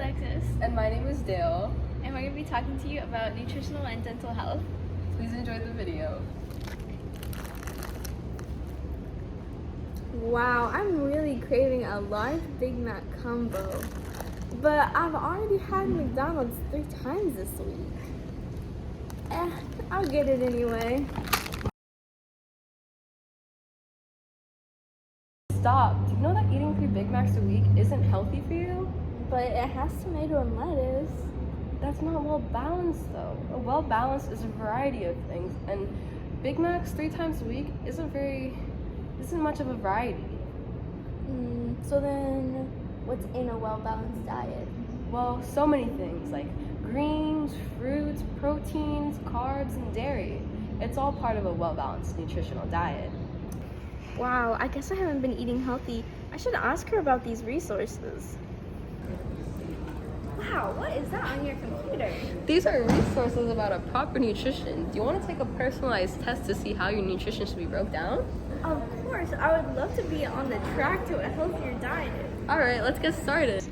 Alexis. And my name is Dale. And we're going to be talking to you about nutritional and dental health. Please enjoy the video. Wow, I'm really craving a large Big Mac combo. But I've already had McDonald's 3 times this week. I'll get it anyway. Stop. Do you know that eating 3 Big Macs a week isn't healthy for you? But it has tomato and lettuce. That's not well balanced though. A well balanced is a variety of things, and Big Macs 3 times a week isn't much of a variety. So then, what's in a well-balanced diet? Well, so many things like greens, fruits, proteins, carbs, and dairy. It's all part of a well-balanced nutritional diet. Wow, I guess I haven't been eating healthy. I should ask her about these resources. Wow, what is that on your computer? These are resources about a proper nutrition. Do you want to take a personalized test to see how your nutrition should be broke down? Of course, I would love to be on the track to a healthier diet. All right, let's get started.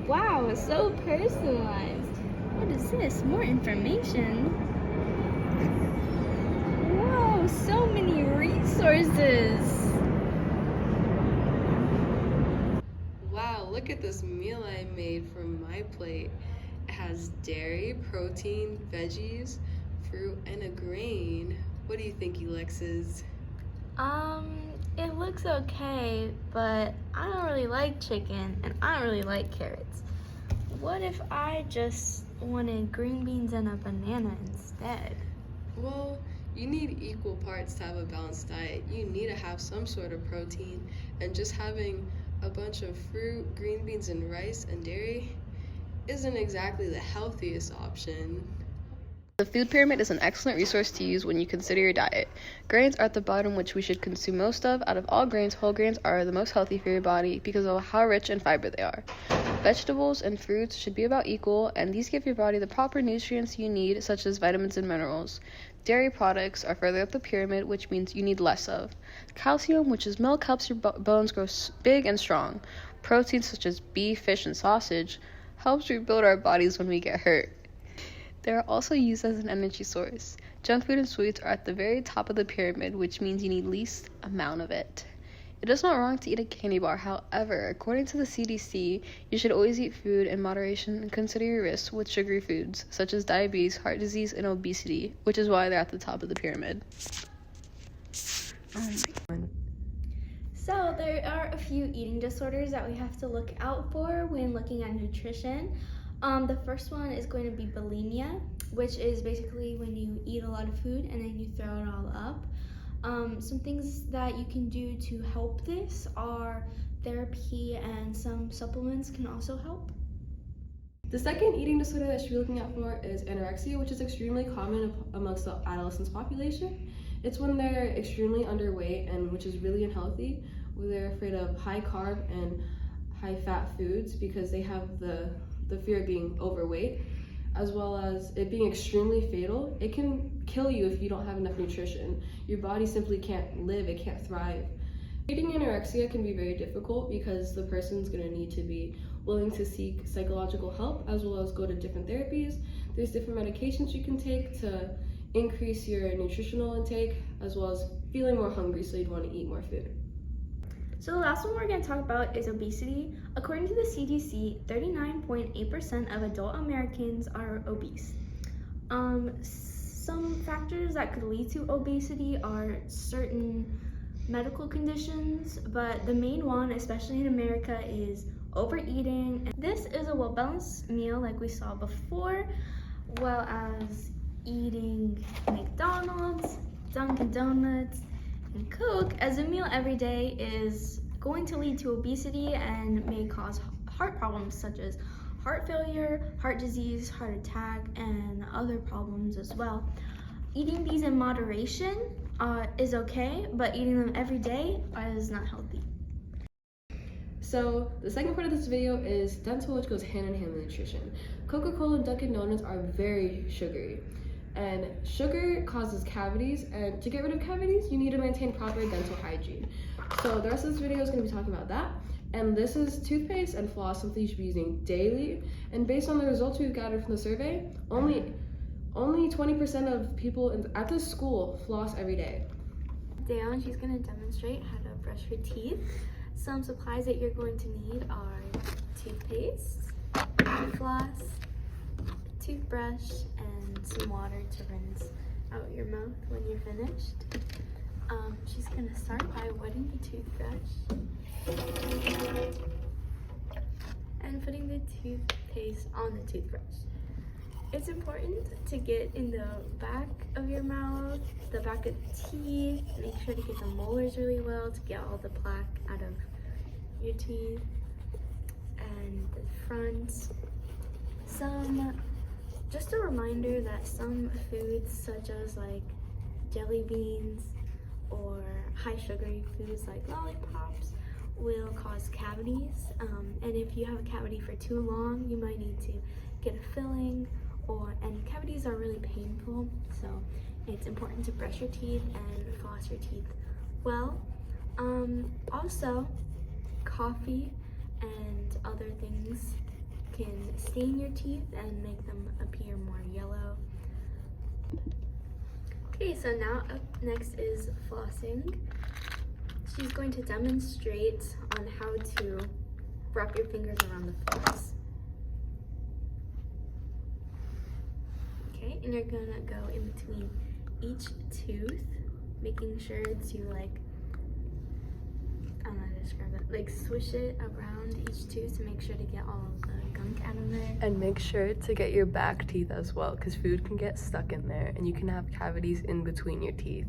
Wow, it's so personalized. What is this? More information? Whoa, so many resources. Wow, look at this meal I made from my plate. It has dairy, protein, veggies, fruit, and a grain. What do you think, Alexis? It looks okay, but I don't really like chicken and I don't really like carrots. What if I just wanted green beans and a banana instead? Well, you need equal parts to have a balanced diet. You need to have some sort of protein, and just having a bunch of fruit, green beans, and rice and dairy isn't exactly the healthiest option. The food pyramid is an excellent resource to use when you consider your diet. Grains are at the bottom, which we should consume most of. Out of all grains, whole grains are the most healthy for your body because of how rich in fiber they are. Vegetables and fruits should be about equal, and these give your body the proper nutrients you need, such as vitamins and minerals. Dairy products are further up the pyramid, which means you need less of. Calcium, which is milk, helps your bones grow big and strong. Proteins such as beef, fish, and sausage helps rebuild our bodies when we get hurt. They are also used as an energy source. Junk food and sweets are at the very top of the pyramid, which means you need least amount of it. It is not wrong to eat a candy bar. However, according to the CDC, you should always eat food in moderation and consider your risks with sugary foods, such as diabetes, heart disease, and obesity, which is why they're at the top of the pyramid. So there are a few eating disorders that we have to look out for when looking at nutrition. The first one is going to be bulimia, which is basically when you eat a lot of food and then you throw it all up. Some things that you can do to help this are therapy, and some supplements can also help. The second eating disorder that you should be looking out for is anorexia, which is extremely common amongst the adolescents population. It's when they're extremely underweight, and which is really unhealthy, where they're afraid of high carb and high fat foods because they have the fear of being overweight, as well as it being extremely fatal. It can kill you if you don't have enough nutrition. Your body simply can't live, it can't thrive. Treating anorexia can be very difficult because the person's gonna need to be willing to seek psychological help, as well as go to different therapies. There's different medications you can take to increase your nutritional intake, as well as feeling more hungry, so you'd wanna eat more food. So the last one we're going to talk about is obesity. According to the CDC, 39.8% of adult Americans are obese. Some factors that could lead to obesity are certain medical conditions, but the main one, especially in America, is overeating. This is a well-balanced meal like we saw before, well as eating McDonald's, Dunkin' Donuts, and Coke as a meal every day is going to lead to obesity and may cause heart problems such as heart failure, heart disease, heart attack, and other problems as well. Eating these in moderation is okay, but eating them every day is not healthy. So the second part of this video is dental, which goes hand in hand with nutrition. Coca-Cola and Dunkin' Donuts are very sugary. And sugar causes cavities, and to get rid of cavities, you need to maintain proper dental hygiene. So the rest of this video is going to be talking about that. And this is toothpaste and floss, something you should be using daily. And based on the results we've gathered from the survey, only 20% of people at this school floss every day. Dale, and she's going to demonstrate how to brush her teeth. Some supplies that you're going to need are toothpaste, floss, toothbrush, and some water to rinse out your mouth when you're finished. She's going to start by wetting the toothbrush and putting the toothpaste on the toothbrush. It's important to get in the back of your mouth, the back of the teeth. Make sure to get the molars really well to get all the plaque out of your teeth, and the front. Just a reminder that some foods such as like jelly beans or high sugary foods like lollipops will cause cavities, and if you have a cavity for too long, you might need to get a filling, and cavities are really painful, so it's important to brush your teeth and floss your teeth well. Also, coffee and other things can stain your teeth and make them appear more yellow. Okay, so now up next is flossing. She's going to demonstrate on how to wrap your fingers around the floss. Okay, and you're gonna go in between each tooth, making sure to swish it around each tooth to make sure to get all of the gunk out of there. And make sure to get your back teeth as well, because food can get stuck in there and you can have cavities in between your teeth.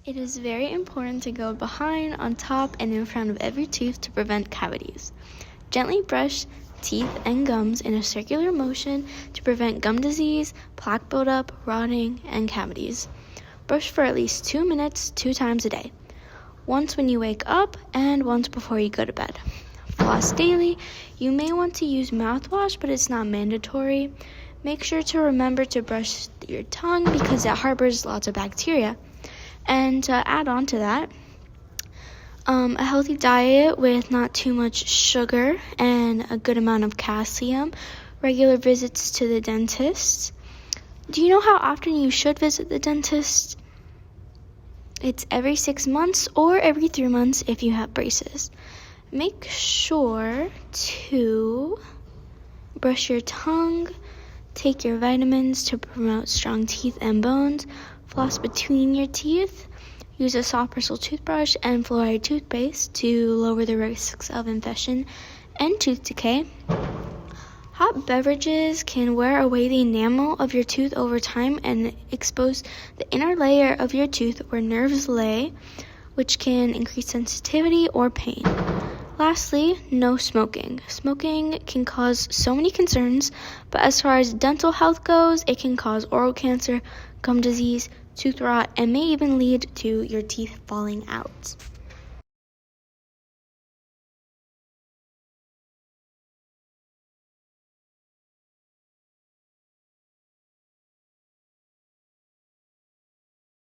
It is very important to go behind, on top, and in front of every tooth to prevent cavities. Gently brush teeth and gums in a circular motion to prevent gum disease, plaque buildup, rotting, and cavities. Brush for at least 2 minutes 2 times a day. Once when you wake up and once before you go to bed. Floss daily. You may want to use mouthwash, but it's not mandatory. Make sure to remember to brush your tongue because it harbors lots of bacteria. And to add on to that, a healthy diet with not too much sugar and a good amount of calcium, regular visits to the dentist. Do you know how often you should visit the dentist? It's every 6 months or every 3 months if you have braces. Make sure to brush your tongue, take your vitamins to promote strong teeth and bones, floss between your teeth, use a soft bristle toothbrush and fluoride toothpaste to lower the risks of infection and tooth decay. Hot beverages can wear away the enamel of your tooth over time and expose the inner layer of your tooth where nerves lay, which can increase sensitivity or pain. Lastly, no smoking. Smoking can cause so many concerns, but as far as dental health goes, it can cause oral cancer, gum disease, tooth rot, and may even lead to your teeth falling out.